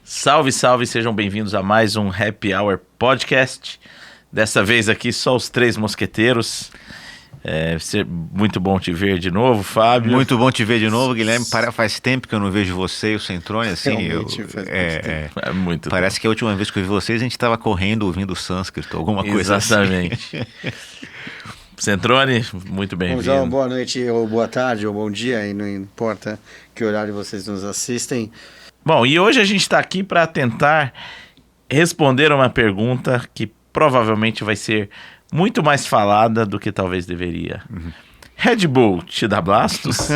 Salve, salve, sejam bem-vindos a mais um Happy Hour Podcast. Dessa vez aqui só os três mosqueteiros. Muito bom te ver de novo, Fábio. Muito bom te ver de novo, Guilherme. Faz tempo que eu não vejo você e o Centrone, assim. Parece que a última vez que eu vi vocês, a gente estava correndo, ouvindo sânscrito, alguma coisa Exatamente. Assim. Centrone, muito bem-vindo. Bom, boa noite, ou boa tarde, ou bom dia, e não importa que horário vocês nos assistem. Bom, e hoje a gente está aqui para tentar responder uma pergunta que provavelmente vai ser muito mais falada do que talvez deveria. Red Bull te dá blastos?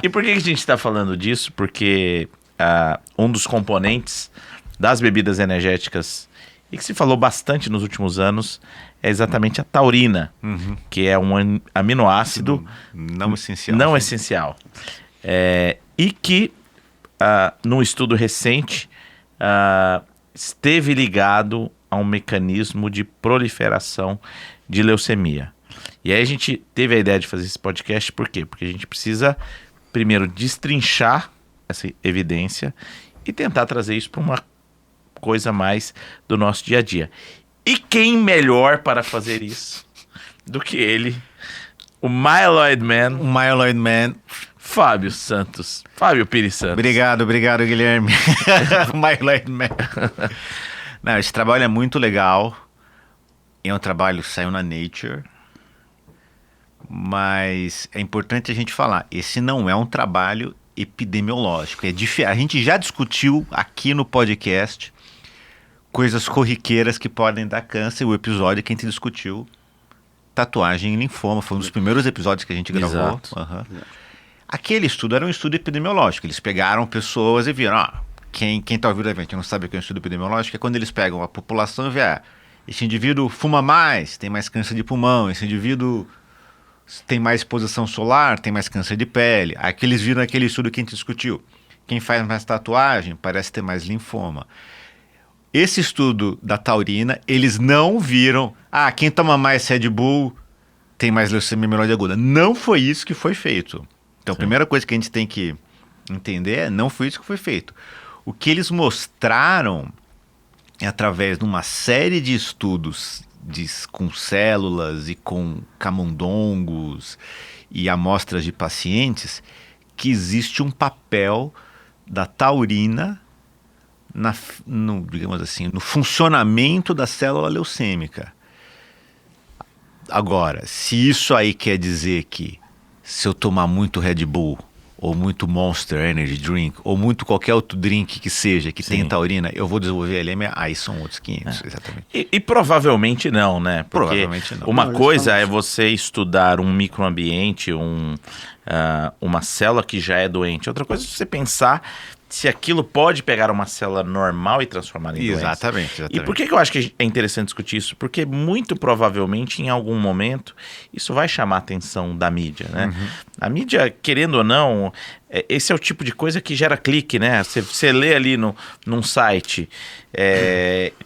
E por que a gente está falando disso? Porque um dos componentes das bebidas energéticas, e que se falou bastante nos últimos anos, é exatamente a taurina, que é um aminoácido não essencial. E que, num estudo recente, esteve ligado a um mecanismo de proliferação de leucemia. E aí a gente teve a ideia de fazer esse podcast, por quê? Porque a gente precisa, primeiro, destrinchar essa evidência e tentar trazer isso para uma coisa mais do nosso dia a dia. E quem melhor para fazer isso do que ele, o Myeloid Man, Fábio Santos. Fábio Pires Santos. Obrigado, Guilherme. Myeloid Man. Não, esse trabalho é muito legal. É um trabalho que saiu na Nature. Mas é importante a gente falar, esse não é um trabalho epidemiológico. A gente já discutiu aqui no podcast coisas corriqueiras que podem dar câncer. O episódio que a gente discutiu tatuagem em linfoma. Foi um dos primeiros episódios que a gente gravou. Exato. Aquele estudo era um estudo epidemiológico. Eles pegaram pessoas e viram, quem está ouvindo a gente não sabe o que é um estudo epidemiológico, é quando eles pegam a população e vê, esse indivíduo fuma mais, tem mais câncer de pulmão, esse indivíduo tem mais exposição solar, tem mais câncer de pele. Aqui eles viram aquele estudo que a gente discutiu. Quem faz mais tatuagem parece ter mais linfoma. Esse estudo da taurina, eles não viram, quem toma mais Red Bull tem mais leucemia mieloide aguda. Não foi isso que foi feito. Então, a primeira coisa que a gente tem que entender não foi isso que foi feito. O que eles mostraram é através de uma série de estudos com células e com camundongos e amostras de pacientes que existe um papel da taurina digamos assim, no funcionamento da célula leucêmica. Agora, se isso aí quer dizer que se eu tomar muito Red Bull, ou muito Monster Energy Drink, ou muito qualquer outro drink que seja, que tem taurina, eu vou desenvolver LM, aí são outros 500, exatamente. E provavelmente não, né? Porque provavelmente não. Uma coisa é você estudar um microambiente, uma célula que já é doente. Outra coisa é você pensar se aquilo pode pegar uma célula normal e transformar em doença. Exatamente. E por que eu acho que é interessante discutir isso? Porque muito provavelmente, em algum momento, isso vai chamar a atenção da mídia, né? A mídia, querendo ou não, esse é o tipo de coisa que gera clique, né? Você lê ali num site,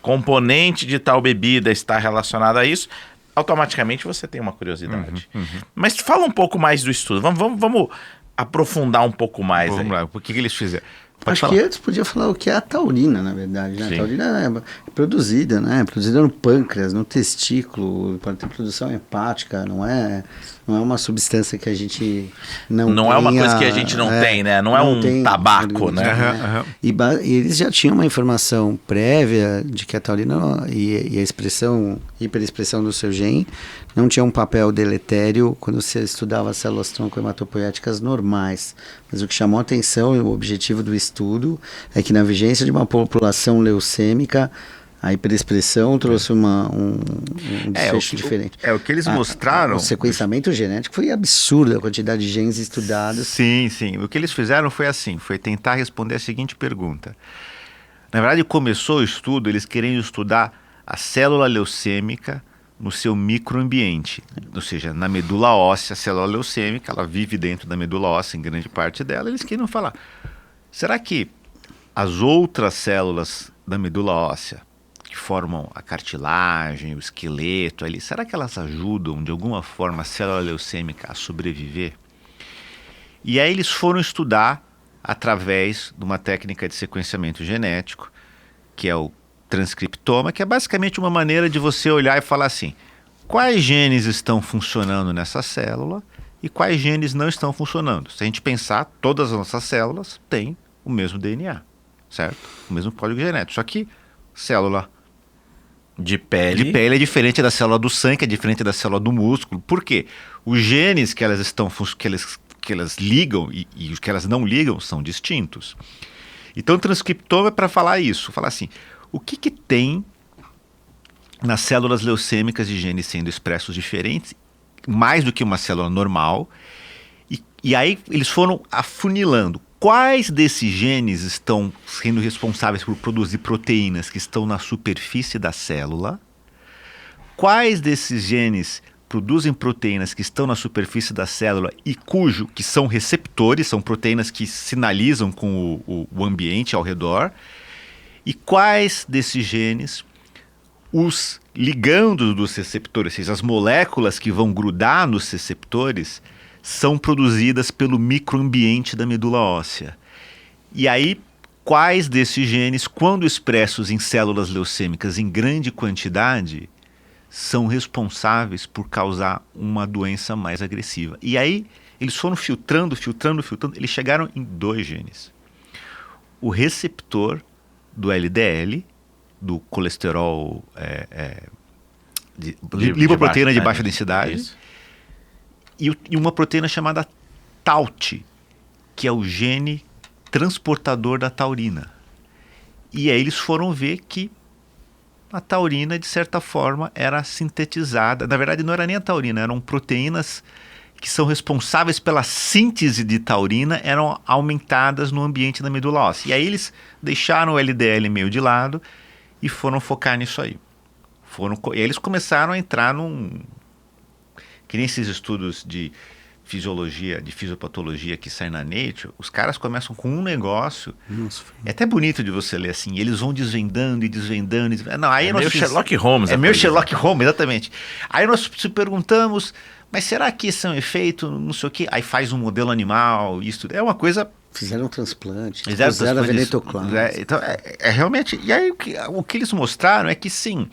componente de tal bebida está relacionado a isso, automaticamente você tem uma curiosidade. Mas fala um pouco mais do estudo. Vamos aprofundar um pouco mais. Vamos lá, por que eles fizeram? Acho que antes podia falar o que é a taurina, na verdade, né? A taurina é produzida, né? Produzida no pâncreas, no testículo, pode ter produção hepática, não é uma substância que a gente não é uma coisa que a gente não tem, né? Não é um tabaco, né? E eles já tinham uma informação prévia de que a taurina e a hiperexpressão do seu gene não tinha um papel deletério quando você estudava as células tronco-hematopoéticas normais. Mas o que chamou a atenção e o objetivo do estudo é que na vigência de uma população leucêmica, a hiperexpressão trouxe um desfecho diferente. O que eles mostraram... O sequenciamento genético foi absurdo, a quantidade de genes estudados. Sim. O que eles fizeram foi tentar responder a seguinte pergunta. Na verdade, começou o estudo, eles querendo estudar a célula leucêmica no seu microambiente, ou seja, na medula óssea, a célula leucêmica, ela vive dentro da medula óssea em grande parte dela, eles queriam falar, será que as outras células da medula óssea, que formam a cartilagem, o esqueleto ali, será que elas ajudam de alguma forma a célula leucêmica a sobreviver? E aí eles foram estudar através de uma técnica de sequenciamento genético, que é o transcriptoma, que é basicamente uma maneira de você olhar e falar assim, quais genes estão funcionando nessa célula e quais genes não estão funcionando. Se a gente pensar, todas as nossas células têm o mesmo DNA, certo? O mesmo código genético, só que célula de pele é diferente da célula do sangue, é diferente da célula do músculo. Por quê? Os genes que elas ligam e os que elas não ligam são distintos. Então o transcriptoma é para falar isso, falar assim, o que tem nas células leucêmicas de genes sendo expressos diferentes, mais do que uma célula normal, e aí eles foram afunilando. Quais desses genes estão sendo responsáveis por produzir proteínas que estão na superfície da célula? Quais desses genes produzem proteínas que estão na superfície da célula e que são receptores, são proteínas que sinalizam com o ambiente ao redor? E quais desses genes, os ligandos dos receptores, ou seja, as moléculas que vão grudar nos receptores, são produzidas pelo microambiente da medula óssea? E aí, quais desses genes, quando expressos em células leucêmicas em grande quantidade, são responsáveis por causar uma doença mais agressiva? E aí, eles foram filtrando, eles chegaram em 2 genes. O receptor do LDL, do colesterol, lipoproteína de baixa densidade, isso. E uma proteína chamada TAUT, que é o gene transportador da taurina. E aí eles foram ver que a taurina, de certa forma, era sintetizada. Na verdade, não era nem a taurina, eram proteínas que são responsáveis pela síntese de taurina, eram aumentadas no ambiente da medula óssea. E aí eles deixaram o LDL meio de lado e foram focar nisso aí. E aí eles começaram a entrar que nem esses estudos de fisiologia, de fisiopatologia que saem na Nature, os caras começam com um negócio. Nossa. É até bonito de você ler assim, eles vão desvendando e desvendando. Não, aí meio Sherlock Holmes. É meio Sherlock Holmes, exatamente. Aí nós se perguntamos, mas será que isso é um efeito, não sei o quê? Aí faz um modelo animal, isso é uma coisa... Fizeram um transplante, fizeram a venetoclase. Então, realmente... E aí o que eles mostraram é que sim,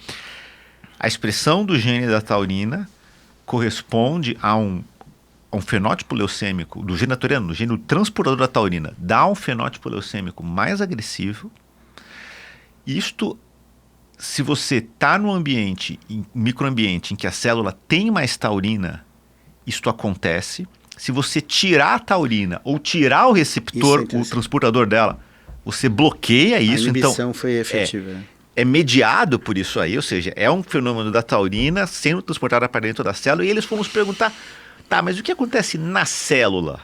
a expressão do gene da taurina corresponde a um fenótipo leucêmico do gene natoriano, do gene transportador da taurina, dá um fenótipo leucêmico mais agressivo. Isto, se você está no ambiente, microambiente, em que a célula tem mais taurina, isto acontece. Se você tirar a taurina ou tirar o receptor, o transportador dela, você bloqueia isso. A inibição foi efetiva. É mediado por isso aí, ou seja, é um fenômeno da taurina sendo transportada para dentro da célula, e eles foram nos perguntar, tá, mas o que acontece na célula?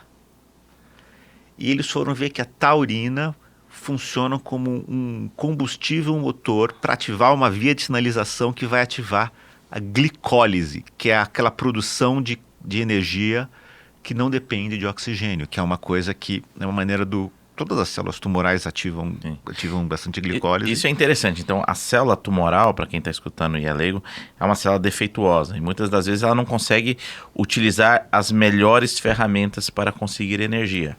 E eles foram ver que a taurina funciona como um combustível motor para ativar uma via de sinalização que vai ativar a glicólise, que é aquela produção de energia que não depende de oxigênio, que é uma coisa que é uma maneira todas as células tumorais ativam bastante glicólise. Isso é interessante. Então, a célula tumoral, para quem está escutando e é leigo, é uma célula defeituosa. E muitas das vezes ela não consegue utilizar as melhores ferramentas para conseguir energia.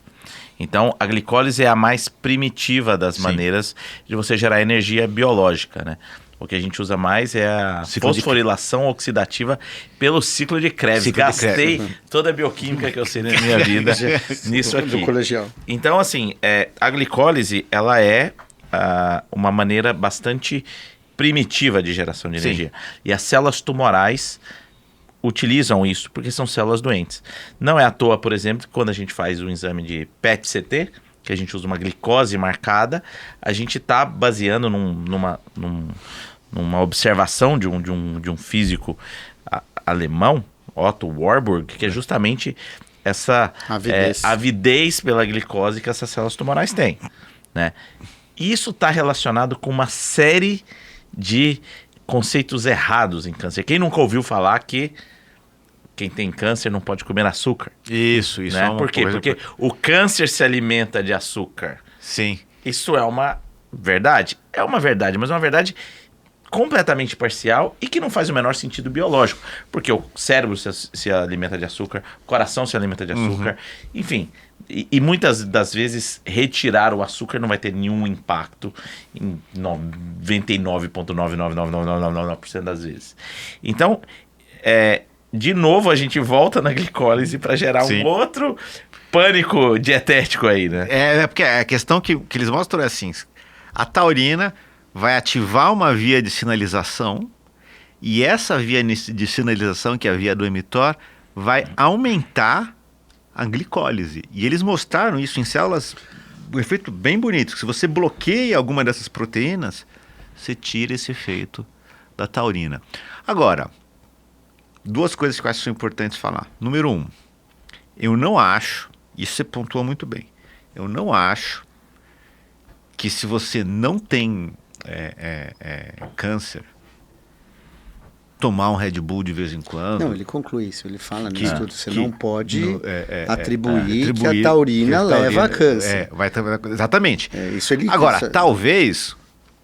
Então, a glicólise é a mais primitiva das maneiras de você gerar energia biológica, né? O que a gente usa mais é a fosforilação oxidativa pelo ciclo de Krebs. Gastei toda a bioquímica que eu sei na minha vida nisso aqui. Do colegial. Então, assim, a glicólise, ela é uma maneira bastante primitiva de geração de energia. E as células tumorais utilizam isso porque são células doentes. Não é à toa, por exemplo, que quando a gente faz um exame de PET-CT, que a gente usa uma glicose marcada, a gente está baseando numa observação de um físico alemão, Otto Warburg, que é justamente essa avidez pela glicose que essas células tumorais têm, né? Isso está relacionado com uma série de conceitos errados em câncer. Quem nunca ouviu falar que quem tem câncer não pode comer açúcar? Isso né? Por quê? Porque o câncer se alimenta de açúcar. Sim. Isso é uma verdade? É uma verdade, mas é uma verdade completamente parcial e que não faz o menor sentido biológico. Porque o cérebro se alimenta de açúcar, o coração se alimenta de açúcar, enfim. E muitas das vezes retirar o açúcar não vai ter nenhum impacto em 99,99999% das vezes. Então, de novo a gente volta na glicólise para gerar um outro pânico dietético aí, né? Porque a questão que eles mostram é assim: a taurina vai ativar uma via de sinalização e essa via de sinalização, que é a via do mTOR, vai aumentar a glicólise. E eles mostraram isso em células, um efeito bem bonito. Se você bloqueia alguma dessas proteínas, você tira esse efeito da taurina. Agora, duas coisas que eu acho que são importantes falar. Número 1, eu não acho, isso você pontuou muito bem, eu não acho que se você não tem câncer, tomar um Red Bull de vez em quando... Não, ele conclui isso, ele fala no estudo, você não pode atribuir que a taurina leva a câncer. Exatamente. Isso ele Agora, talvez...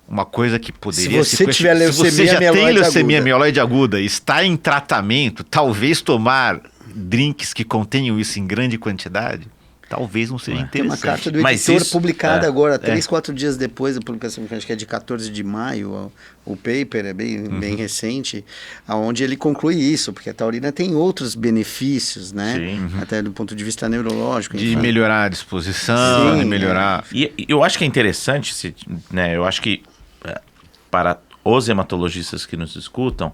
Uma coisa que poderia... Se você tiver leucemia, se você já tem leucemia aguda. mieloide aguda e está em tratamento, talvez tomar drinks que contenham isso em grande quantidade, talvez não seja Tem uma interessante. carta do editor publicada agora, 3, 4 dias depois da publicação, acho que é de 14 de maio, o paper é bem recente, onde ele conclui isso, porque a taurina tem outros benefícios, né? Até do ponto de vista neurológico. De melhorar a disposição, de melhorar... E eu acho que é interessante, né? Eu acho que para os hematologistas que nos escutam,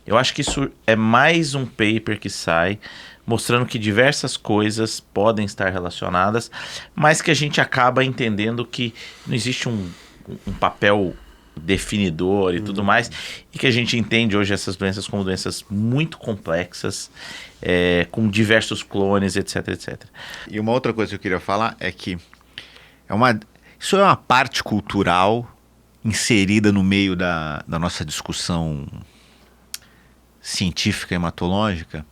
eu acho que isso é mais um paper que sai mostrando que diversas coisas podem estar relacionadas, mas que a gente acaba entendendo que não existe um papel definidor e tudo mais, e que a gente entende hoje essas doenças como doenças muito complexas, com diversos clones, etc, etc. E uma outra coisa que eu queria falar é que isso é uma parte cultural inserida no meio da nossa discussão científica hematológica,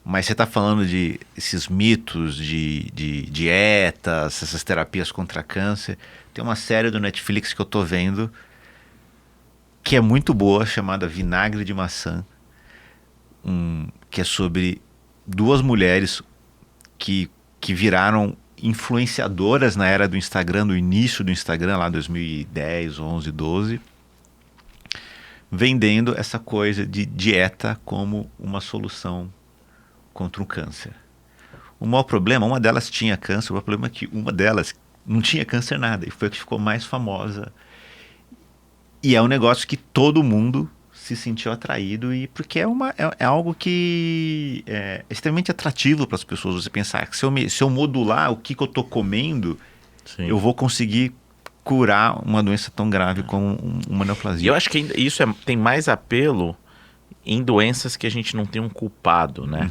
mas você está falando de esses mitos de dietas, essas terapias contra câncer. Tem uma série do Netflix que eu estou vendo que é muito boa, chamada Vinagre de Maçã, que é sobre duas mulheres que viraram influenciadoras na era do Instagram, no início do Instagram, lá 2010, 11, 12, vendendo essa coisa de dieta como uma solução contra o câncer. O maior problema, uma delas tinha câncer, o problema é que uma delas não tinha câncer nada, e foi a que ficou mais famosa. E é um negócio que todo mundo se sentiu atraído, e porque é algo que é extremamente atrativo para as pessoas. Você pensar que se eu modular o que eu estou comendo, eu vou conseguir curar uma doença tão grave como uma neoplasia. E eu acho que isso tem mais apelo em doenças que a gente não tem um culpado, né?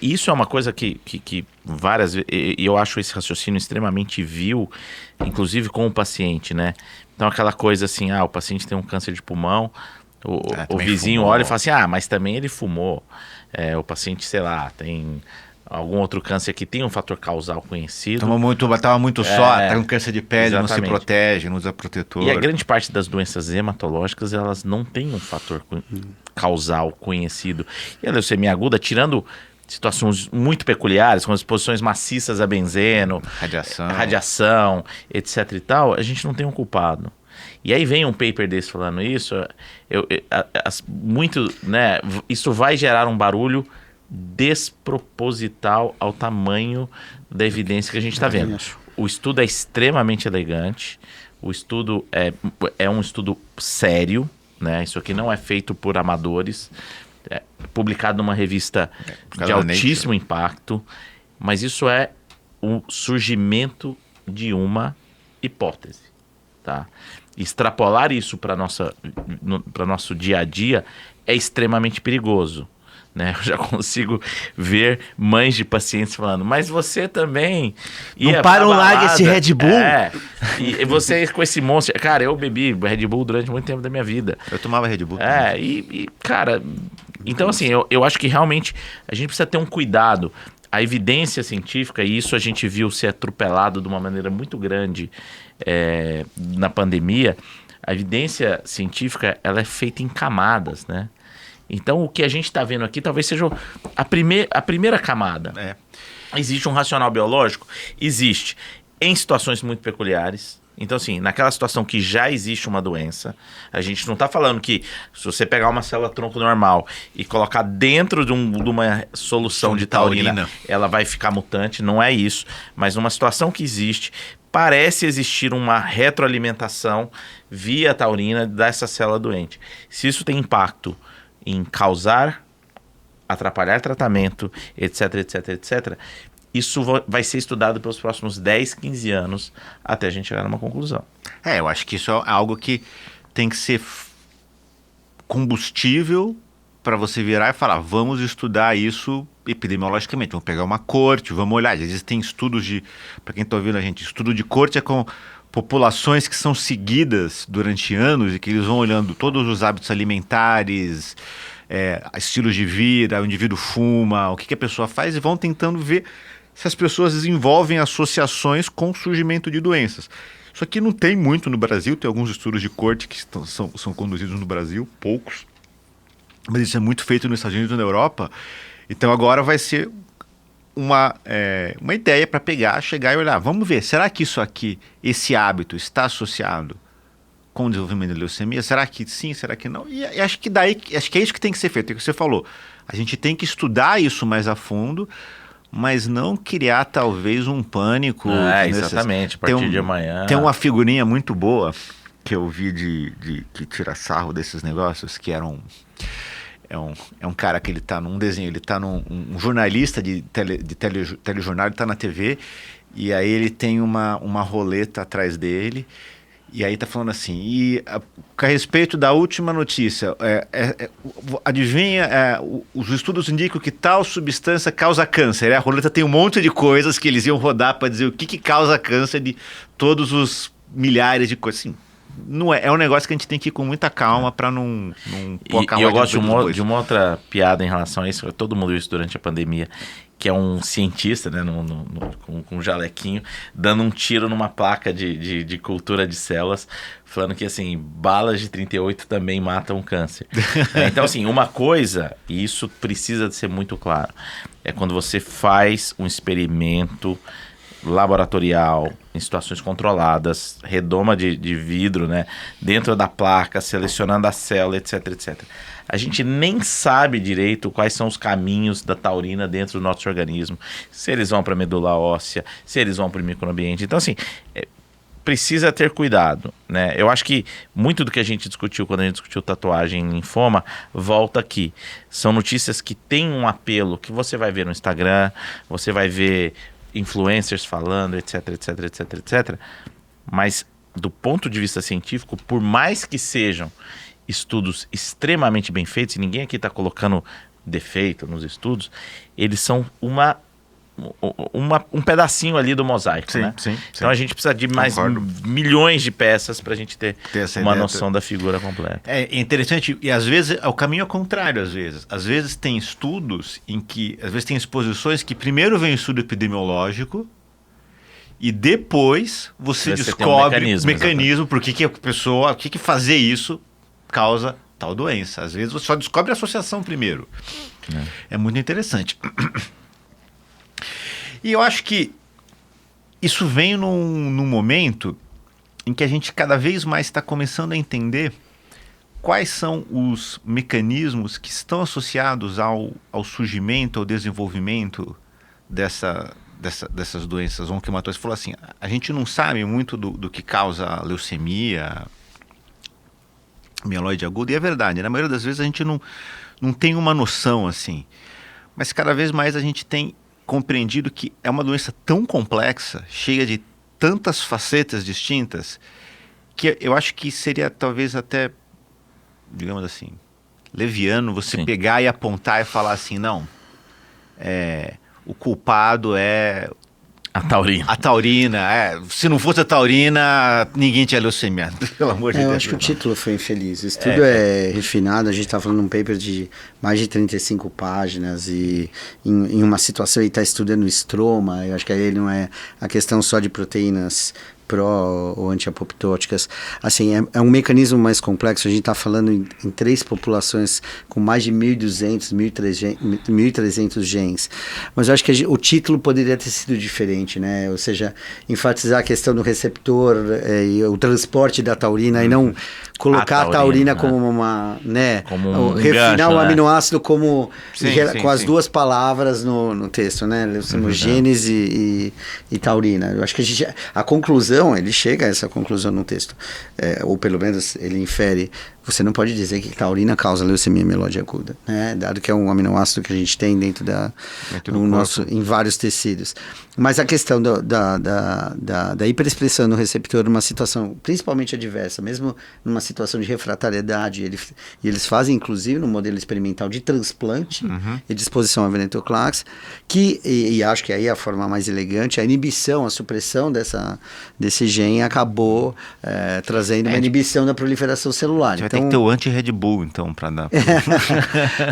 Isso é uma coisa que várias vezes, e eu acho esse raciocínio extremamente vil, inclusive com o paciente, né? Então aquela coisa assim, o paciente tem um câncer de pulmão, o vizinho olha e fala assim, mas também ele fumou. O paciente, sei lá, tem algum outro câncer que tem um fator causal conhecido. Estava muito só, tá com câncer de pele, exatamente. Não se protege, não usa protetor. E a grande parte das doenças hematológicas, elas não têm um fator causal conhecido. E a leucemia aguda, tirando situações muito peculiares, como exposições maciças a benzeno, radiação, etc e tal, a gente não tem um culpado. E aí vem um paper desse falando isso, muito, né, isso vai gerar um barulho desproposital ao tamanho da evidência que a gente está vendo. O estudo é extremamente elegante, o estudo é um estudo sério, né? Isso aqui não é feito por amadores, publicado numa revista de altíssimo impacto, mas isso é o surgimento de uma hipótese, tá? Extrapolar isso para nosso dia a dia é extremamente perigoso, né? Eu já consigo ver mães de pacientes falando, mas você também Não ia para pra um larga esse balada. Red Bull. E você com esse monstro... Cara, eu bebi Red Bull durante muito tempo da minha vida. Eu tomava Red Bull. Cara... Então, assim, eu acho que realmente a gente precisa ter um cuidado. A evidência científica, e isso a gente viu ser atropelado de uma maneira muito grande na pandemia, a evidência científica ela é feita em camadas, né? Então, o que a gente está vendo aqui talvez seja a primeira camada. Existe um racional biológico? Existe. Em situações muito peculiares. Então, assim, naquela situação que já existe uma doença, a gente não está falando que se você pegar uma célula-tronco normal e colocar dentro de uma solução de taurina, ela vai ficar mutante, não é isso. Mas numa situação que existe, parece existir uma retroalimentação via taurina dessa célula doente. Se isso tem impacto em causar, atrapalhar tratamento, etc, etc, etc... Isso vai ser estudado pelos próximos 10, 15 anos até a gente chegar numa conclusão. Eu acho que isso é algo que tem que ser combustível para você virar e falar, vamos estudar isso epidemiologicamente, vamos pegar uma corte, vamos olhar. Existem estudos para quem está ouvindo a gente, estudo de corte é com populações que são seguidas durante anos e que eles vão olhando todos os hábitos alimentares, estilos de vida, o indivíduo fuma, o que a pessoa faz e vão tentando ver se as pessoas desenvolvem associações com o surgimento de doenças. Isso aqui não tem muito no Brasil, tem alguns estudos de corte que são conduzidos no Brasil, poucos, mas isso é muito feito nos Estados Unidos e na Europa. Então agora vai ser uma ideia para chegar e olhar, vamos ver, será que isso aqui, esse hábito está associado com o desenvolvimento da leucemia? Será que sim, será que não? E acho que é isso que tem que ser feito, é o que você falou. A gente tem que estudar isso mais a fundo, mas não criar talvez um pânico. Exatamente, a partir de amanhã. Tem uma figurinha muito boa que eu vi que tira sarro desses negócios, que era um cara que ele tá num desenho, ele tá um jornalista de telejornal, ele tá na TV, e aí ele tem uma roleta atrás dele, e aí tá falando assim, a respeito da última notícia, adivinha, os estudos indicam que tal substância causa câncer. A roleta tem um monte de coisas que eles iam rodar para dizer o que causa câncer de todos os milhares de coisas. Assim, não é um negócio que a gente tem que ir com muita calma para não pôr a calma. E eu gosto de uma outra piada em relação a isso, todo mundo viu isso durante a pandemia, que é um cientista, né, com um jalequinho, dando um tiro numa placa de cultura de células, falando que, assim, balas de 38 também matam câncer. Então, assim, uma coisa, e isso precisa de ser muito claro, é quando você faz um experimento laboratorial, em situações controladas, redoma de vidro, né, dentro da placa, selecionando a célula, etc, etc. A gente nem sabe direito quais são os caminhos da taurina dentro do nosso organismo, se eles vão para a medula óssea, se eles vão para o microambiente. Então, assim, precisa ter cuidado, né? Eu acho que muito do que a gente discutiu quando a gente discutiu tatuagem em linfoma, volta aqui. São notícias que têm um apelo que você vai ver no Instagram, você vai ver influencers falando, etc, etc, etc, etc. Mas, do ponto de vista científico, por mais que sejam estudos extremamente bem feitos, e ninguém aqui está colocando defeito nos estudos, eles são um pedacinho ali do mosaico, sim, né? Sim. Então a gente precisa de mais milhões de peças para a gente ter uma noção da figura completa. É interessante, e às vezes o caminho é contrário, às vezes tem estudos em que, às vezes tem exposições que primeiro vem o estudo epidemiológico e depois você descobre o mecanismo, por que a pessoa, o que fazer isso causa tal doença. Às vezes você só descobre a associação primeiro. É muito interessante. E eu acho que isso vem num momento em que a gente cada vez mais está começando a entender quais são os mecanismos que estão associados ao surgimento, ao desenvolvimento dessas doenças onquematórias. Você falou assim, a gente não sabe muito do que causa a leucemia, mieloide aguda, e é verdade, na maioria das vezes a gente não tem uma noção assim, mas cada vez mais a gente tem compreendido que é uma doença tão complexa, cheia de tantas facetas distintas, que eu acho que seria talvez até, digamos assim, leviano você Sim. pegar e apontar e falar assim, não, o culpado é A taurina. a taurina. Se não fosse a taurina, ninguém tinha leucemia. Pelo amor de Eu Deus. acho que o título foi infeliz. O estudo é refinado, a gente está falando de um paper de mais de 35 páginas e em uma situação ele está estudando estroma, eu acho que aí não é a questão só de proteínas pró ou antiapoptóticas. Assim, é um mecanismo mais complexo, a gente está falando em 3 populações com mais de 1.200, 1.300 genes. Mas eu acho que o título poderia ter sido diferente, né? Ou seja, enfatizar a questão do receptor e o transporte da taurina e não colocar a taurina como uma, né? Como refinar gancho, o né? aminoácido como Sim, com as sim. 2 palavras no texto, né? Leucemogênese e taurina. Eu acho que a conclusão, ele chega a essa conclusão no texto, ou pelo menos ele infere, você não pode dizer que taurina causa leucemia mieloide aguda, né? Dado que é um aminoácido que a gente tem dentro em vários tecidos. Mas a questão da hiperexpressão no receptor numa situação principalmente adversa, mesmo numa situação de refratariedade, e eles fazem inclusive no modelo experimental de transplante e de exposição a venetoclax, e acho que aí é a forma mais elegante, a inibição, a supressão desse gene acabou trazendo uma inibição da proliferação celular. Vai ter que ter o anti-Red Bull, então, para dar...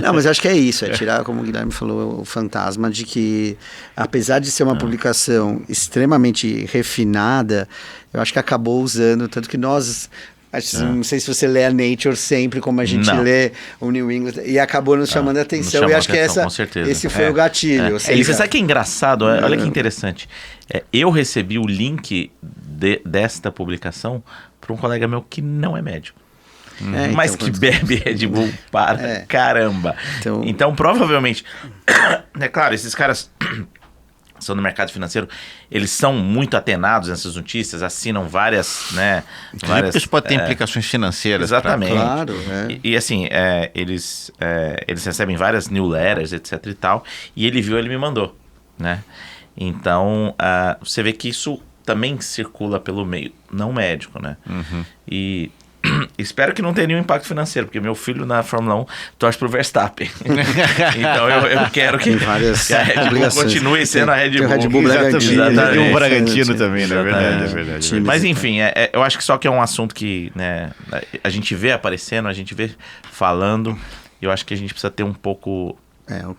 Não, mas acho que é isso, tirar, como o Guilherme falou, o fantasma de que, apesar de ser uma publicação extremamente refinada, eu acho que acabou usando, tanto que nós... Não sei se você lê a Nature sempre, como a gente lê o New England, e acabou nos chamando a atenção, e acho que esse foi o gatilho. Ou seja, Você sabe que é engraçado? Olha que interessante. Eu recebi o link desta publicação para um colega meu que não é médico. Mas então, que bebe Red Bull para caramba. Então, provavelmente... É claro, esses caras... são no mercado financeiro, eles são muito atenados nessas notícias, assinam várias, né? Porque isso pode ter implicações financeiras. Exatamente. Claro, E assim, eles recebem várias newsletters, etc e tal, e ele viu, ele me mandou, né? Então, você vê que isso também circula pelo meio, não médico, né? E... espero que não tenha nenhum impacto financeiro, porque meu filho na Fórmula 1 torce pro Verstappen. Então eu quero que a Red Bull continue sendo a Red Bull. O Red Bull Bragantino. Tem um Bragantino também, né? É verdade. Mas enfim, eu acho que só que é um assunto que, né, a gente vê aparecendo, a gente vê falando, e eu acho que a gente precisa ter um pouco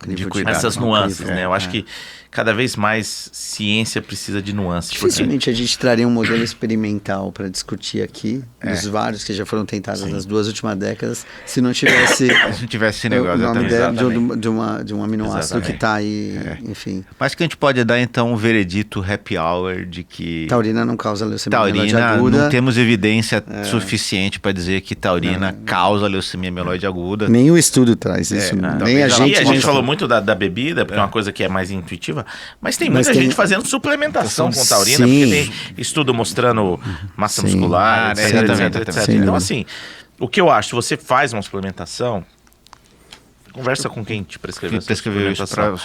de cuidado. Essas nuances, né? Eu acho que cada vez mais ciência precisa de nuances. Dificilmente a gente traria um modelo experimental para discutir aqui, dos vários que já foram tentados nas 2 últimas décadas, se não tivesse esse negócio de um aminoácido que está aí, enfim. Mas que a gente pode dar então um veredito happy hour de que taurina não causa leucemia mieloide aguda. Não temos evidência suficiente para dizer que taurina causa leucemia mieloide aguda. Nem o estudo traz isso, nem a gente. E a gente falou muito da bebida, porque é uma coisa que é mais intuitiva, mas tem muita gente fazendo suplementação com taurina, porque tem estudo mostrando massa muscular, etc. Então, assim, o que eu acho, se você faz uma suplementação, conversa com quem te prescreveu essa suplementação.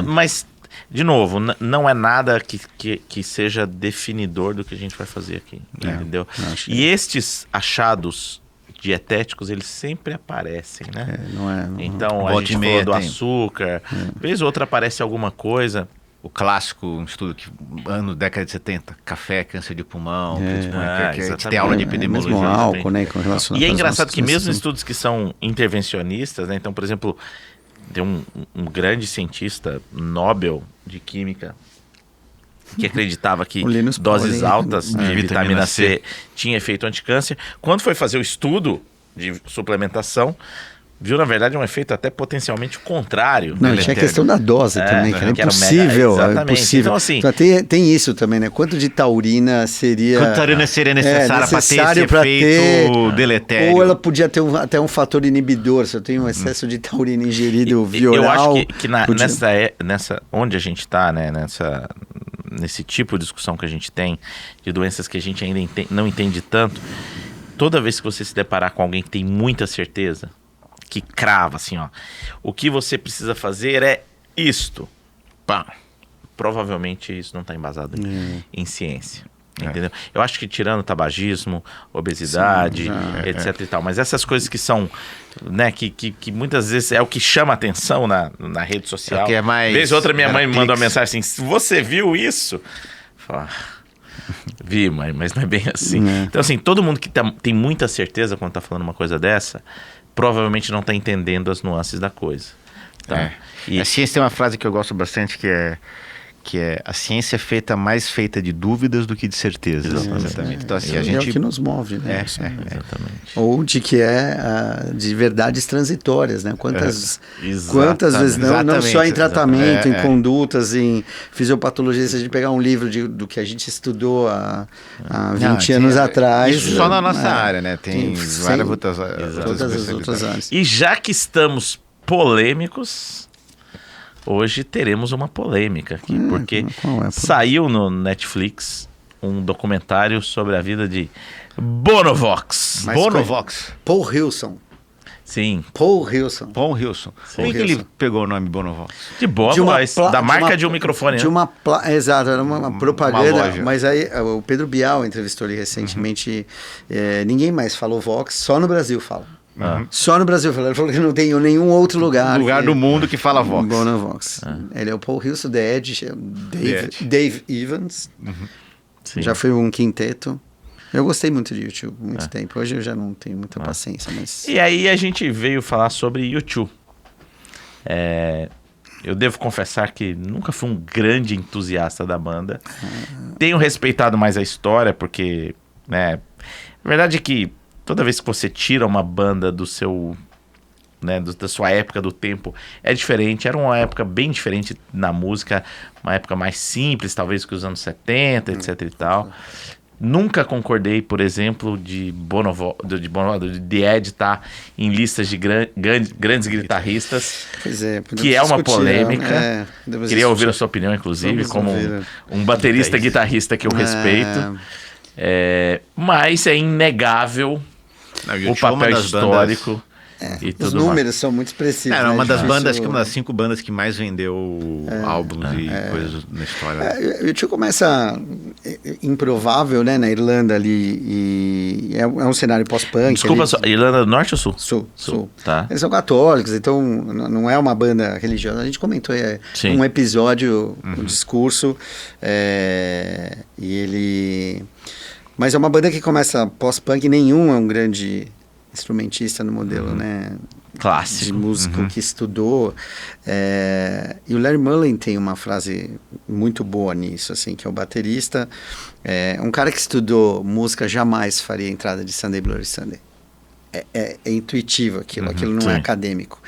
Mas, de novo, não é nada que seja definidor do que a gente vai fazer aqui, entendeu? E estes achados dietéticos, eles sempre aparecem, né? Então, a gente falou do açúcar, vez ou outra aparece alguma coisa. O clássico, um estudo que, década de 70, café, câncer de pulmão, que tem aula de epidemiologia. Mesmo álcool, né? Com relação e é engraçado que mesmo estudos que são intervencionistas, né? Então, por exemplo, tem um grande cientista Nobel de Química que acreditava que doses altas de vitamina C tinha efeito anticâncer. Quando foi fazer o estudo de suplementação, viu, na verdade, um efeito até potencialmente contrário. Não, tinha a questão da dose também, que é impossível. Então, assim, então, tem isso também, né? Quanto de taurina seria... Quanto taurina seria necessária para ter esse efeito deletério? Ou ela podia ter até um fator inibidor, se eu tenho um excesso de taurina ingerido via oral... Eu acho que nessa onde a gente está, né? Nesse tipo de discussão que a gente tem, de doenças que a gente ainda não entende tanto, toda vez que você se deparar com alguém que tem muita certeza, que crava assim, ó, o que você precisa fazer é isto. Pá. Provavelmente isso não está embasado em ciência. Entendeu? Eu acho que tirando tabagismo, obesidade, etc e tal. Mas essas coisas que são, né, que muitas vezes é o que chama atenção na rede social. que é mais... Vez outra minha mãe me mandou uma Netflix. mensagem assim, você viu isso? Fala, vi, mas não é bem assim. Então assim, todo mundo que tem muita certeza quando tá falando uma coisa dessa, provavelmente não tá entendendo as nuances da coisa. Tá? A ciência tem uma frase que eu gosto bastante que é a ciência mais feita de dúvidas do que de certezas. Exatamente. Então, assim, a gente... É o que nos move, né? Exatamente. Ou de que de verdades transitórias, né? Quantas vezes, não só em Exatamente. tratamento, em condutas, em fisiopatologia, se a gente pegar um livro do que a gente estudou há 20 anos atrás... Isso só na nossa área, né? Tem Sim, várias outras todas as outras áreas. E já que estamos polêmicos, hoje teremos uma polêmica aqui, porque saiu no Netflix um documentário sobre a vida de Bonovox. Bonovox. Paul Hilson. Sim. Paul Hilson. Por que ele pegou o nome Bonovox? De Bono, da marca de um microfone. De uma exato, era uma propaganda. Uma loja. Mas aí o Pedro Bial entrevistou ele recentemente. Ninguém mais falou Vox, só no Brasil fala. Só no Brasil fala. Ele falou que não tem em nenhum outro lugar. Do mundo que fala Vox. Bonovox. Ele é o Paul Hilson, The Edge, Dave Evans. Sim. Já foi um quinteto. Eu gostei muito de YouTube, muito tempo. Hoje eu já não tenho muita paciência, mas... E aí a gente veio falar sobre YouTube. Eu devo confessar que nunca fui um grande entusiasta da banda. Tenho respeitado mais a história, porque, né, a verdade é que toda vez que você tira uma banda do seu, né, da sua época do tempo, é diferente. Era uma época bem diferente na música, uma época mais simples, talvez que os anos 70, etc e tal. Nunca concordei, por exemplo, de The Edge estar em listas de grandes guitarristas, Pois é, que é uma discutir, polêmica. Queria ouvir a sua opinião, inclusive, como um baterista guitarrista que eu respeito. Mas é inegável o papel histórico. E os números são muito expressivos. Era uma das difícil... bandas, acho que uma das 5 bandas que mais vendeu álbuns e coisas na história. O YouTube começa improvável, né, na Irlanda ali, e é um cenário pós-punk. Desculpa, Irlanda do Norte ou Sul? Sul. Tá. Eles são católicos, então não é uma banda religiosa. A gente comentou um episódio, um discurso, mas é uma banda que começa pós-punk, nenhum é um grande instrumentista no modelo, né, clássico, de músico que estudou, e o Larry Mullen tem uma frase muito boa nisso, assim, que é o baterista, um cara que estudou música jamais faria entrada de Sunday Bloody Sunday. É intuitivo aquilo não é acadêmico.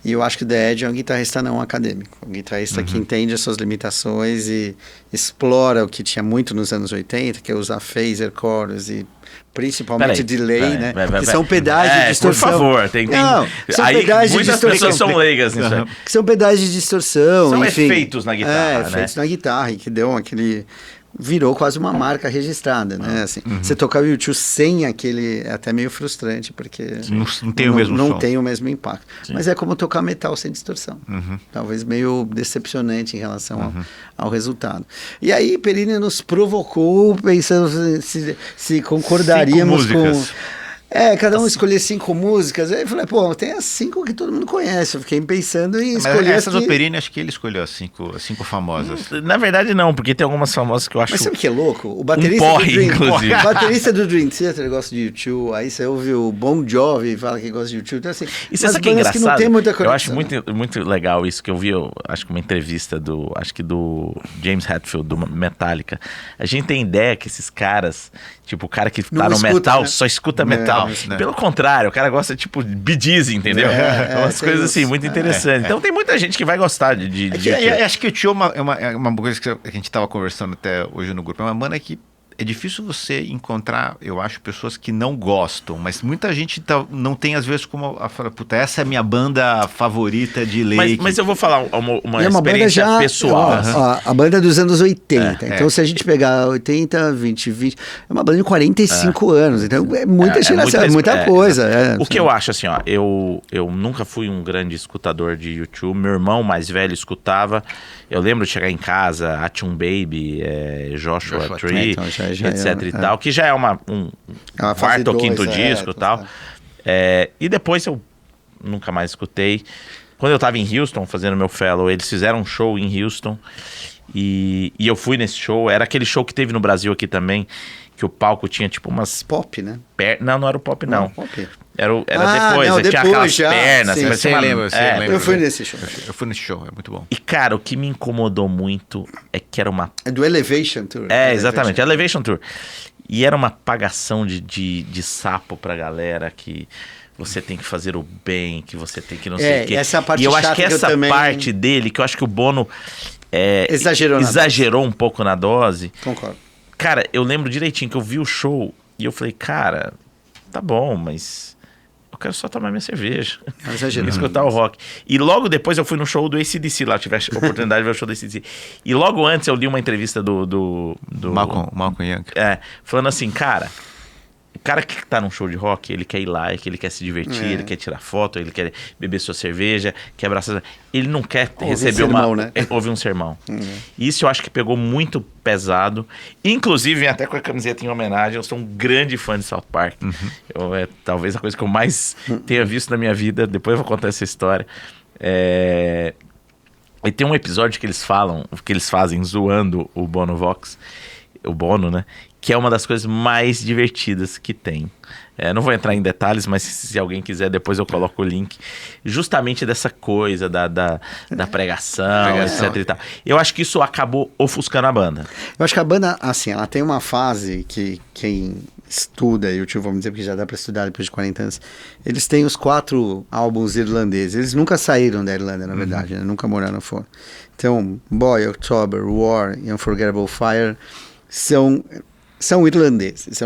E eu acho que o The Edge é um guitarrista não acadêmico, um guitarrista que entende as suas limitações e explora o que tinha muito nos anos 80, que é usar phaser, chorus e principalmente delay, né? Que são pedais de distorção. Por favor, tem são aí pedais de muitas distorção. pessoas são leigas nisso aí. Que são pedais de distorção. São enfim, efeitos na guitarra, né? Efeitos na guitarra, e que deu aquele... Virou quase uma marca registrada, né? Assim, você tocar o YouTube sem aquele... É até meio frustrante, porque... Não tem o mesmo som. Não tem o mesmo impacto. Sim. Mas é como tocar metal sem distorção. Talvez meio decepcionante em relação ao resultado. E aí, Perini nos provocou, pensando se concordaríamos com... cada um escolher 5 músicas. Aí eu falei, tem as 5 que todo mundo conhece. Eu fiquei pensando em escolher. Mas essas do Perini, acho que ele escolheu as 5 famosas. Na verdade, não, porque tem algumas famosas que eu acho. Mas sabe o que é louco? O baterista o baterista do Dream Theater gosta de U2. Aí você ouve o Bon Jovi e fala que gosta de U2. Então, assim, e você sabe que é engraçado? Que não tem muita conexão, eu acho muito legal isso que eu vi. Acho que uma entrevista do James Hetfield, do Metallica. A gente tem ideia que esses caras, tipo, o cara que tá no metal, né? Só escuta metal. Pelo contrário, o cara gosta, tipo, de Bee Gees, entendeu? Umas coisas assim, muito interessantes. Então tem muita gente que vai gostar de acho que o Tio é uma coisa que a gente estava conversando até hoje no grupo. É uma banda que é difícil você encontrar, eu acho, pessoas que não gostam, mas muita gente não tem, às vezes, como a fala, puta, essa é a minha banda favorita de lei. Mas eu vou falar uma experiência pessoal. A banda é dos anos 80. Então, se a gente pegar 80, 20, é uma banda de 45 anos. Então, é muita geração, é muita coisa. O que eu acho, assim, eu nunca fui um grande escutador de YouTube. Meu irmão mais velho escutava. Eu lembro de chegar em casa, Action Baby, Joshua Tree. etc e tal, que já é um quarto ou quinto disco e tal. E depois eu nunca mais escutei. Quando eu tava em Houston fazendo meu fellow, eles fizeram um show em Houston e eu fui nesse show. Era aquele show que teve no Brasil aqui também, que o palco tinha tipo umas... Pop, né? Não era o pop, não. Pop. Era depois, não, tinha aquelas já, pernas. sim, Você lembra? Eu fui nesse show. Eu fui nesse show, é muito bom. E, cara, o que me incomodou muito é que era uma... É do Elevation Tour. Exatamente, Elevation Tour. E era uma pagação de sapo pra galera que... Você tem que fazer o bem, que você tem que não sei o quê. Essa parte e eu acho que chata essa eu também... parte dele, que eu acho que o Bono exagerou um pouco na dose. Concordo. Cara, eu lembro direitinho que eu vi o show e eu falei, cara, tá bom, mas eu quero só tomar minha cerveja. Exagerou. E escutar o rock. E logo depois eu fui no show do AC/DC lá, tive a oportunidade de ver o show do AC/DC. E logo antes eu li uma entrevista do Malcolm Young. Falando assim, cara... O cara que tá num show de rock, ele quer ir lá, ele quer se divertir, ele quer tirar foto, ele quer beber sua cerveja, quer abraçar... Ele não quer receber ouvir um sermão. Isso eu acho que pegou muito pesado. Inclusive, até com a camiseta em homenagem, eu sou um grande fã de South Park. Talvez a coisa que eu mais tenha visto na minha vida. Depois eu vou contar essa história. E tem um episódio que eles fazem zoando o Bono Vox. O Bono, né? Que é uma das coisas mais divertidas que tem. Não vou entrar em detalhes, mas se alguém quiser, depois eu coloco o link. Justamente dessa coisa da pregação, etc e tal. Eu acho que isso acabou ofuscando a banda. Eu acho que a banda, assim, ela tem uma fase que quem estuda YouTube, vamos dizer, porque já dá para estudar depois de 40 anos, eles têm os 4 álbuns irlandeses. Eles nunca saíram da Irlanda, na verdade, né? Nunca moraram fora. Então, Boy, October, War e Unforgettable Fire são irlandeses.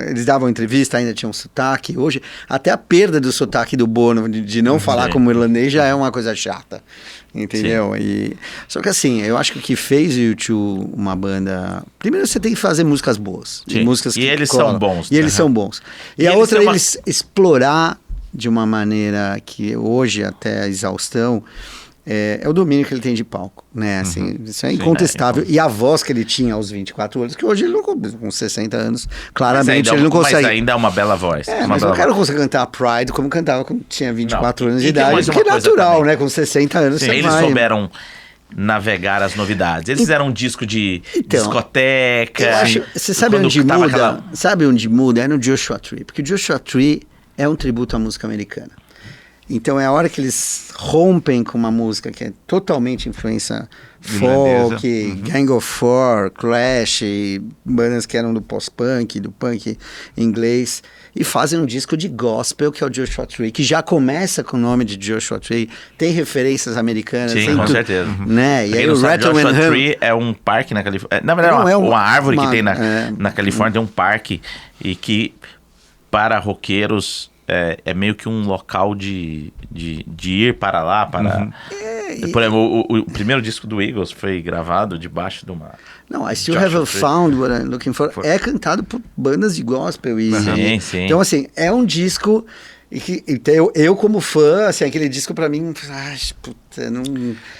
Eles davam entrevista, ainda tinham sotaque. Hoje, até a perda do sotaque do Bono, de não falar como irlandês, já é uma coisa chata. Entendeu? Só que assim, eu acho que o que fez o U2 uma banda... Primeiro você tem que fazer músicas boas. Músicas que eles são bons. E eles são bons. E a outra é eles explorar de uma maneira que hoje, até a exaustão... É o domínio que ele tem de palco, né? Assim, isso é incontestável. E a voz que ele tinha aos 24 anos, que hoje ele não, com 60 anos, claramente ele não consegue. Mas ainda é uma bela voz. Mas eu quero conseguir cantar Pride como cantava quando tinha 24 anos de idade. Que é natural, também, né? Com 60 anos você eles souberam navegar as novidades. Eles fizeram um disco de discoteca. Você sabe onde muda? Sabe onde muda? É no Joshua Tree. Porque o Joshua Tree é um tributo à música americana. Então é a hora que eles rompem com uma música que é totalmente influência folk, Gang of Four, Clash, bandas que eram do post-punk, do punk inglês, e fazem um disco de gospel que é o Joshua Tree, que já começa com o nome de Joshua Tree, tem referências americanas. Sim, com certeza. Né? E aí o Joshua Tree é um parque na Califórnia. Na verdade, é uma árvore que tem na Califórnia, tem um parque e que para roqueiros... É meio que um local de ir para lá. Por exemplo, o primeiro disco do Eagles foi gravado debaixo de uma... Não, I Still Haven't Found What I'm Looking For é cantado por bandas de gospel. Sim. Então, assim, é um disco... Eu como fã, assim, aquele disco pra mim, puta, não...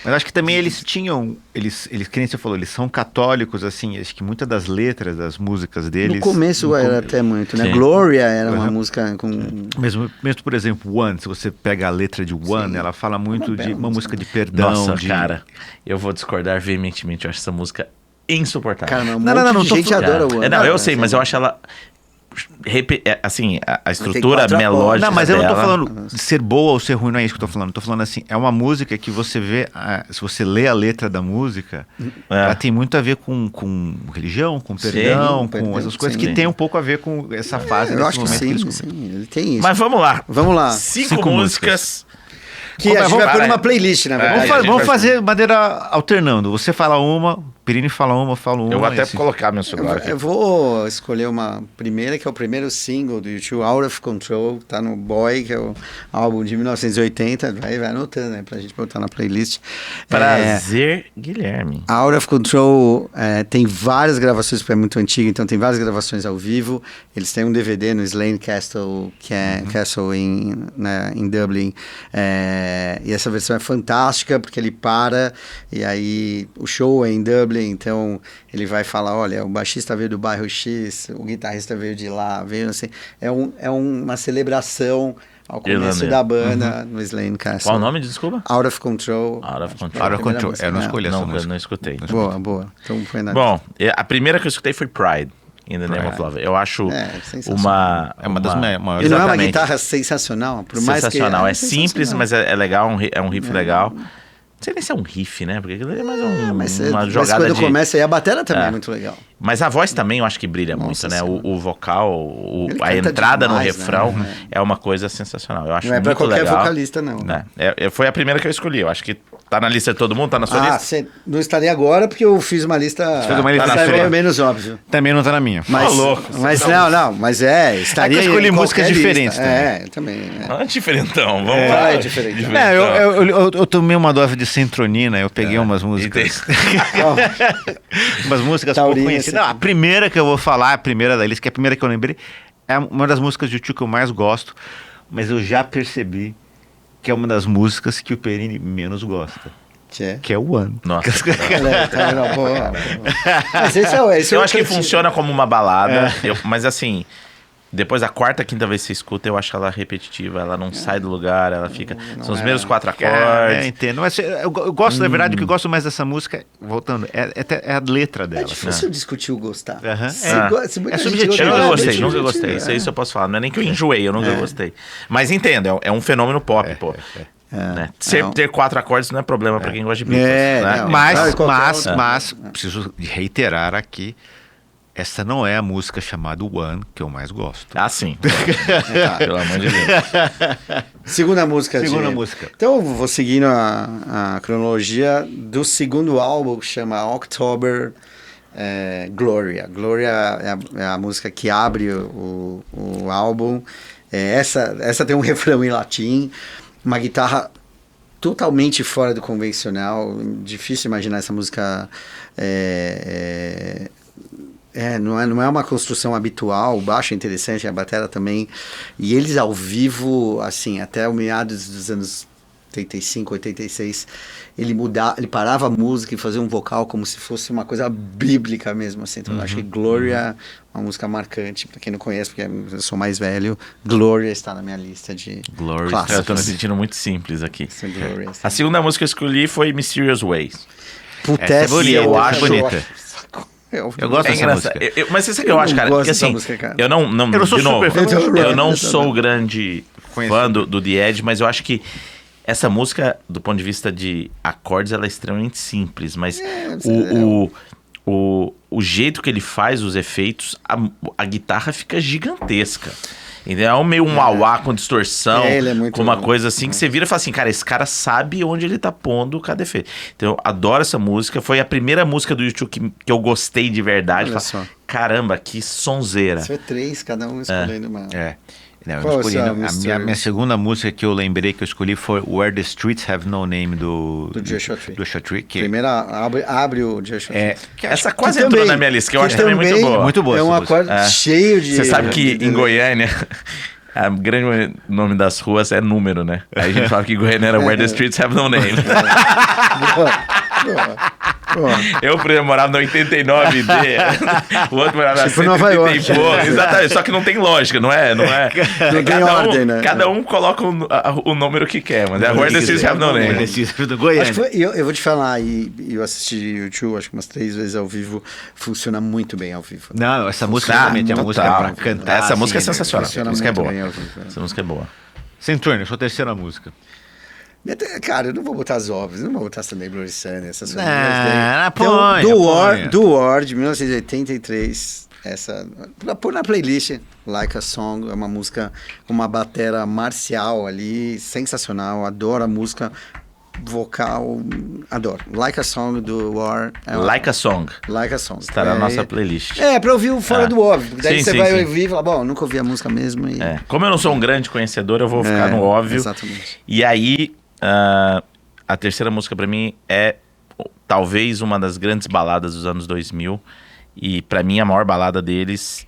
Mas acho que também eles tinham, eles que nem você falou, eles são católicos, assim, acho que muitas das letras das músicas deles... No começo era até muito, né? Gloria era uma música com... Mesmo, por exemplo, One, se você pega a letra de One, ela fala muito de uma música de perdão. Nossa, cara, eu vou discordar veementemente, eu acho essa música insuportável. Cara, não, gente adora One. Não, eu sei, mas eu acho ela... assim, a estrutura melódica. Não, mas eu não tô falando de ser boa ou ser ruim, não é isso que eu tô falando. Tô falando assim, é uma música que você vê, se você lê a letra da música, ela tem muito a ver com religião, com perdão, com essas coisas que tem um pouco a ver com essa fase. Eu acho que sim, ele tem isso. Mas vamos lá. 5 músicas. Que a gente vai pôr numa playlist, né? Vamos fazer maneira alternando. Você fala uma, Perini fala uma, eu falo uma. Eu vou até colocar meu celular aqui. Eu vou escolher uma primeira, que é o primeiro single do U2, Out of Control, tá no Boy, que é o álbum de 1980. Vai anotando, né? Pra gente botar na playlist. Prazer, Guilherme. Out of Control tem várias gravações, porque é muito antiga, então tem várias gravações ao vivo. Eles têm um DVD no Slane Castle, que é Castle em Dublin. E essa versão é fantástica, porque ele para, e aí o show é em Dublin, ensemble, então ele vai falar, olha, o baixista veio do bairro X, o guitarrista veio de lá, veio assim. É uma celebração ao começo da banda no Slane Castle. Qual o nome, desculpa? Out of Control. Out of Control. Out of Control. Eu não escolhi essa Não, música. eu não escutei. Boa. Então foi na... Bom, a primeira que eu escutei foi Pride, in the Name of Love. Eu acho sensacional. É uma das maiores. E não é uma Exatamente. guitarra sensacional, por mais que... Sensacional. É simples, mas é legal, é um riff legal. Não sei nem se é um riff, né? Porque aquilo é mais uma jogada mas quando de... começa aí, a bateria também é muito legal. Mas a voz também eu acho que brilha muito, né? O vocal, a canta entrada demais, no refrão né? é uma coisa sensacional. Eu acho Não é muito pra qualquer legal. vocalista, não. Né? Foi a primeira que eu escolhi. Eu acho que tá na lista de todo mundo, tá na sua lista? Não estaria agora porque eu fiz uma lista... fez uma lista tá na sua. menos óbvio. Também não tá na minha. Mas, louco. mas mas estaria eu escolhi em músicas qualquer diferentes lista. também. Eu também. Ah, diferentão, vamos lá. É diferente. Eu tomei uma dose de centronina, eu peguei umas músicas. Umas músicas pouco Taurina, conhecidas. Não, a primeira que eu vou falar, a primeira da lista, que é a primeira que eu lembrei, é uma das músicas de U2 que eu mais gosto, mas eu já percebi que é uma das músicas que o Perini menos gosta. Que é o One. Nossa. Mas esse Eu acho que funciona como uma balada, mas assim... Depois da quarta, quinta vez que você escuta, eu acho ela repetitiva, ela não sai do lugar, ela fica... São os mesmos 4 acordes. Entendo. Mas eu gosto, na verdade, o que eu gosto mais dessa música, voltando, é a letra dela. É difícil discutir o gostar. É subjetivo. Eu nunca gostei, subjetivo, nunca gostei. Isso eu posso falar. Não é nem que eu enjoei, eu nunca gostei. Mas entendo, é um fenômeno pop, pô. Né? Ter 4 acordes não é problema pra quem gosta de Beatles. Né? não. Mas preciso reiterar aqui, essa não é a música chamada One que eu mais gosto. Ah, sim. Pelo amor de Deus. Segunda música. música. Então eu vou seguindo a cronologia do segundo álbum, que chama October Gloria. Gloria é a música que abre o álbum. Essa tem um refrão em latim, uma guitarra totalmente fora do convencional. Difícil imaginar essa música... não é uma construção habitual, o baixo é interessante, a bateria também, e eles ao vivo, assim, até o meados dos anos 85, 86, ele parava a música e fazia um vocal como se fosse uma coisa bíblica mesmo, assim. Então eu acho que Gloria é uma música marcante, pra quem não conhece, porque eu sou mais velho, Gloria está na minha lista de clássicos. Eu tô me sentindo muito simples aqui. Gloria, A segunda música que eu escolhi foi Mysterious Ways. Puta, essa é bonita, eu acho bonita. Eu gosto dessa engraçado. música. Mas você sabe o que eu acho, cara? Porque assim, música, cara. eu não sou de novo, super fã. eu não sou grande fã do The Edge, mas eu acho que essa música, do ponto de vista de acordes, ela é extremamente simples, mas o jeito que ele faz os efeitos, a guitarra fica gigantesca. É meio um auá com distorção, ele é muito com uma coisa assim que você vira e fala assim, cara, esse cara sabe onde ele tá pondo cada efeito. Então eu adoro essa música, foi a primeira música do YouTube que eu gostei de verdade. Olha só. Caramba, que sonzeira. Isso é 3, cada um escolhendo uma... Não, Qual eu escolhi, é a minha segunda música que eu lembrei que eu escolhi foi Where the Streets Have No Name do Joshua Tree. Joshua Tree, que Primeiro abre o Joshua Tree. Essa quase entrou na minha lista, que eu acho também muito boa. Muito boa É um essa música. acorde cheio de... Você sabe que em Goiânia, o grande nome das ruas é número, né? Aí a gente fala que Goiânia era Where the Streets Have No Name. Eu, por exemplo, morava na 89D, o outro morava na 130 e pouco. Exatamente, só que não tem lógica, não é? Não tem ordem, né? Cada um coloca o número que quer, mas é Where the Streets Have No Name. do Goiânia. Eu vou te falar, e eu assisti YouTube acho que umas 3 vezes ao vivo, funciona muito bem ao vivo. Não, essa música realmente é uma música pra cantar. Essa música é assim, sensacional, funciona essa música é muito boa. bem ao vivo, Essa música é boa. Centurion, sua terceira música. Cara, eu não vou botar as óbvias, não vou botar Sunday Bloody Sunday, essas coisas. Põe, Do War, de 1983, essa, pra pôr na playlist, Like a Song, é uma música com uma batera marcial ali, sensacional, adoro a música, vocal, adoro. Like a Song do War. Like a Song. Like a Song. Está na nossa playlist. Pra ouvir o fora do óbvio, porque daí Sim, você sim, vai sim. ouvir e falar, bom, nunca ouvi a música mesmo. E... Como eu não sou um grande conhecedor, eu vou ficar no óbvio. Exatamente. E aí, a terceira música pra mim é talvez uma das grandes baladas dos anos 2000. E pra mim a maior balada deles,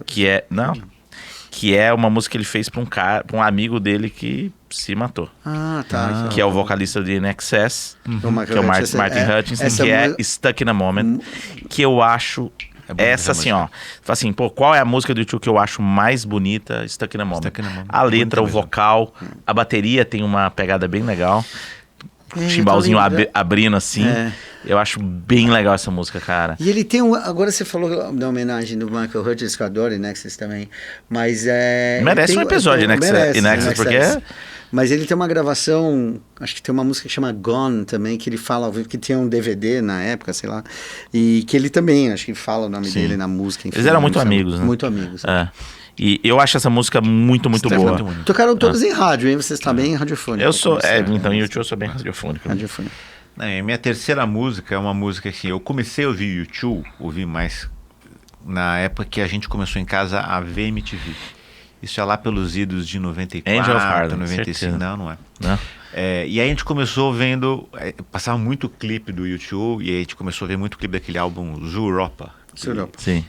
que é uma música que ele fez pra um amigo dele que se matou. Ah, tá. Que é o vocalista de INXS, que é o Martin Hutchinson, que é Stuck in a Moment, que eu acho... essa assim, ó. Assim, pô, qual é a música do YouTube que eu acho mais bonita? Stuck in a Moment. A letra, o vocal, a bateria tem uma pegada bem legal. Chimbalzinho abrindo assim. Eu acho bem legal essa música, cara. E ele tem agora você falou da homenagem do Michael Hutchins, que eu adoro Nexus também, mas merece um episódio de Nexus, porque mas ele tem uma gravação, acho que tem uma música que chama Gone também, que ele fala ao vivo, que tinha um DVD na época, sei lá, e que ele também, acho que fala o nome dele na música. Enfim, eles eram muito amigos, né? Muito amigos. E eu acho essa música muito boa. Tocaram todos em rádio, hein? Você está bem radiofônico. Eu sou, então em YouTube eu sou bem radiofônico. Minha terceira música é uma música assim, eu comecei a ouvir YouTube, ouvi mais na época que a gente começou em casa a ver MTV. Isso é lá pelos idos de 94, Angel of Harlem, 95, certeza. não é. Não? E aí a gente começou vendo, passava muito clipe do YouTube, e aí a gente começou a ver muito clipe daquele álbum Zuropa. Sim.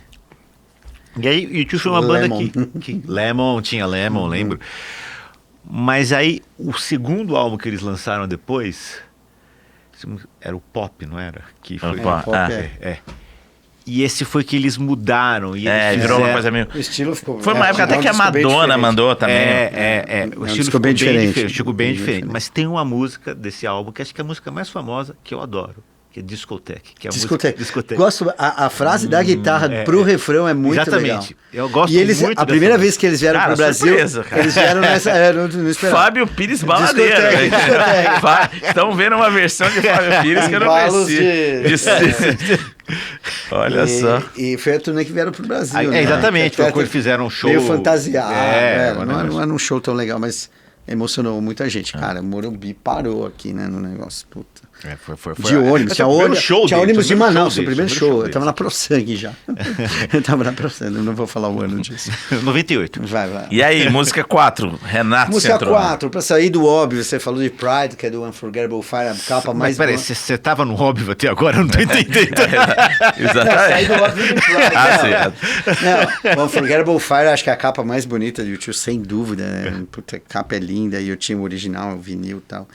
E aí o YouTube foi uma banda que tinha Lemon, lembro. Mas aí o segundo álbum que eles lançaram depois era o Pop, não era? Que foi Pop. E esse foi que eles mudaram. E eles virou uma coisa meio... O estilo ficou... Foi uma época até que a Madonna mandou também. O estilo ficou bem diferente. Ficou bem diferente. Mas tem uma música desse álbum, que acho que é a música mais famosa, que eu adoro, que é Discotheque. Que é a Discotheque. Discotheque. Gosto, a frase da guitarra pro refrão é muito legal. Exatamente. Eu gosto e eles, muito a primeira vez que eles vieram pro Brasil, surpresa, eles vieram nessa... não esperava. Fábio Pires Baladeiro. Estão vendo uma versão de Fábio Pires que eu não conheci. Olha só. E foi a turnê que vieram pro Brasil. Né? Exatamente. Foi quando fizeram um show. Meio fantasiado. Não era um show tão legal, mas emocionou muita gente. Cara, o Morumbi parou aqui, né, no negócio. Puta. De ônibus. Tinha ônibus de Manaus, o primeiro show. Eu tava na ProSangue já. Eu tava na ProSangue, não vou falar o ano disso. 98. Vai. E aí, música 4, Renato Música Centrone. 4, pra sair do óbvio, você falou de Pride, que é do Unforgettable Fire, a capa mais... Mas peraí, você tava no óbvio até agora? Eu não tô entendendo. Exatamente. Sair do óbvio de Pride. Certo. Não, o Unforgettable Fire, acho que é a capa mais bonita do YouTube, sem dúvida. Né? Puta, a capa é linda, e eu tinha o original, o vinil e tal.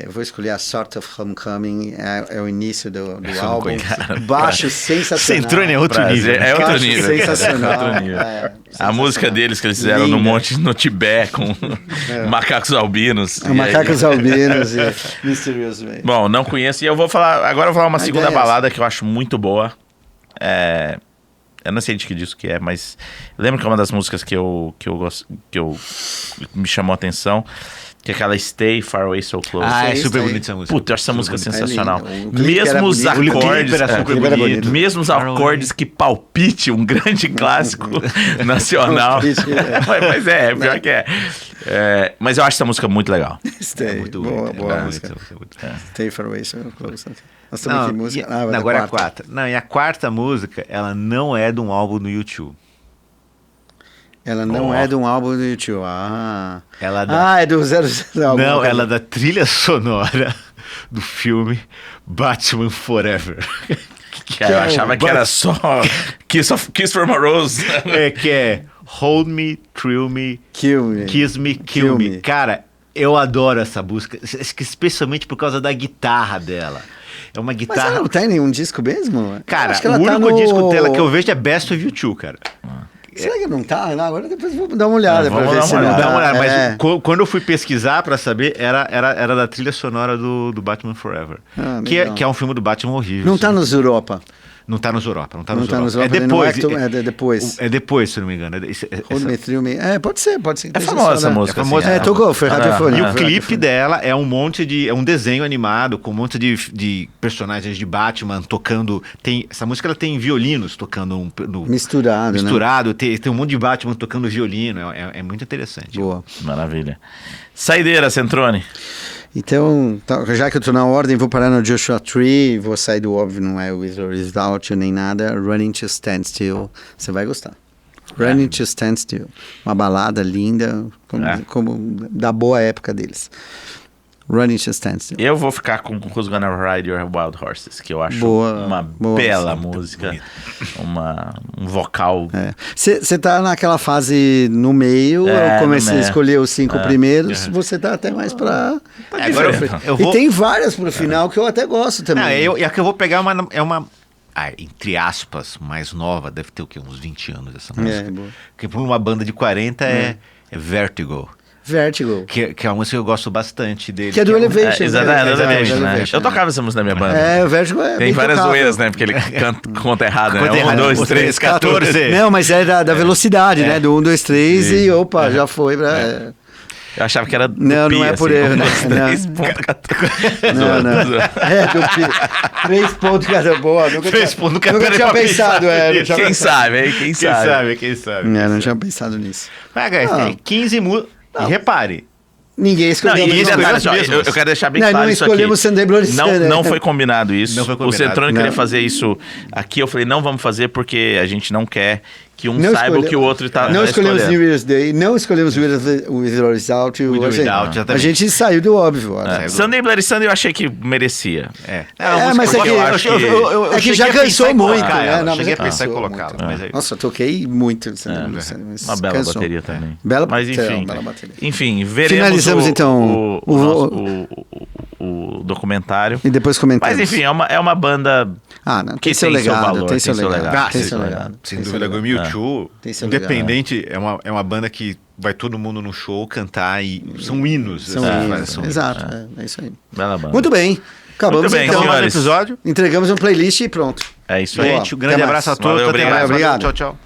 Eu vou escolher a Sort of Homecoming, é o início do álbum. Baixo sensacional. Centrone é outro nível. É outro nível. Sensacional. É outro nível. A música deles que eles fizeram no Tibete com macacos albinos. Macacos albinos e Mysterious Man. Bom, não conheço. E agora eu vou falar uma segunda balada que eu acho muito boa. Eu não sei de que disco que é, mas lembro que é uma das músicas que eu me chamou a atenção. Que é aquela Stay Far Away So Close. É super bonita essa música. Puta, eu acho essa música sensacional. Mesmo os acordes, mesmo os acordes que palpite um grande clássico nacional. Mas pior que é. Mas eu acho essa música muito legal. Stay, boa música. Stay Far Away So Close. Não, música. Agora é a quarta. Não, e a quarta música, ela não é de um álbum do YouTube. Ela não é de um álbum do YouTube. Ela é do 00. Não, ela é da trilha sonora do filme Batman Forever. Eu achava que era só Kiss from a Rose. Que é Hold Me, Thrill Me, Kill Me, Kiss Me, Kill Me. Cara, eu adoro essa música, especialmente por causa da guitarra dela. É uma guitarra... Mas ela não tem nenhum disco mesmo? Cara, o único disco dela que eu vejo é Best of You Two, cara. Será que não tá? Não, agora depois eu vou dar uma olhada pra ver se não tá. Dá uma olhada, mas quando eu fui pesquisar pra saber, era da trilha sonora do Batman Forever. Que é um filme do Batman horrível. Não tá nos Europa. Não tá nos Europa. É depois. É depois. É depois, se não me engano. Hold Me, Thrill Me. Pode ser. É famosa essa música. Tocou, foi radiofônica. E o clipe dela é um monte de... É um desenho animado com um monte de personagens de Batman tocando... Essa música ela tem violinos tocando... Misturado, né? Tem um monte de Batman tocando violino. É muito interessante. Boa. Maravilha. Saideira, Centrone. Então, já que eu tô na ordem, vou parar no Joshua Tree, vou sair do óbvio, não é With or Without You nem nada. Running to Stand Still, você vai gostar. Running to Stand Still, uma balada linda, como da boa época deles. Running to Standstill. Eu vou ficar com Who's Gonna Ride Your Wild Horses, que eu acho uma boa, bela música, um vocal. Você tá naquela fase no meio, eu comecei a escolher os 5 primeiros, você tá até mais pra... Agora E tem várias pro final que eu até gosto também. E a que eu vou pegar é uma entre aspas, mais nova, deve ter o quê? Uns 20 anos essa música. Boa. Porque por uma banda de 40 é Vertigo. Vertigo. Que é uma música que eu gosto bastante dele. Que é do Elevation. Elevation, né? Eu tocava essa música na minha banda. O Vertigo é Tem várias zoeiras, né? Porque ele conta errado, né? 1, 2, 3, 14. Não, mas é da velocidade, né? Do 1, 2, 3 e opa, já foi pra... Eu achava que era do não, pi, não é por erro, né? 3.14. Não. Do pi. 3.14. Boa, nunca tinha pensado. Quem sabe? Quem sabe? Não tinha pensado nisso. Mas, tem 15 músicas. E repare. Ninguém escolheu. Eu quero deixar bem claro não isso aqui. escolhemos Sunday Bloody Sunday. Não foi combinado isso. Não foi combinado. O Centrone queria fazer isso aqui. Eu falei, não vamos fazer porque a gente não quer que um saiba o que o outro está Não escolhemos New Year's Day, não escolhemos With or Without. A gente saiu do óbvio. Sunday Bloody Sunday eu achei que merecia. Mas é que já cansou muito. Eu cheguei a pensar em colocá-la. Nossa, eu toquei muito no Sunday Bloody Sunday. Uma bela bateria também. Mas enfim, veremos. Finalizamos então o documentário. E depois comentamos. Mas enfim, é uma banda tem seu legado. Tem seu legado. Sem dúvida, Mewtwo, independente, é uma banda que vai todo mundo no show cantar e são hinos. Exato, é isso aí. Bela banda. Muito bem. Acabamos então mais um episódio. Entregamos um playlist e pronto. É isso aí. Gente, um grande abraço a todos. Obrigado. Tchau.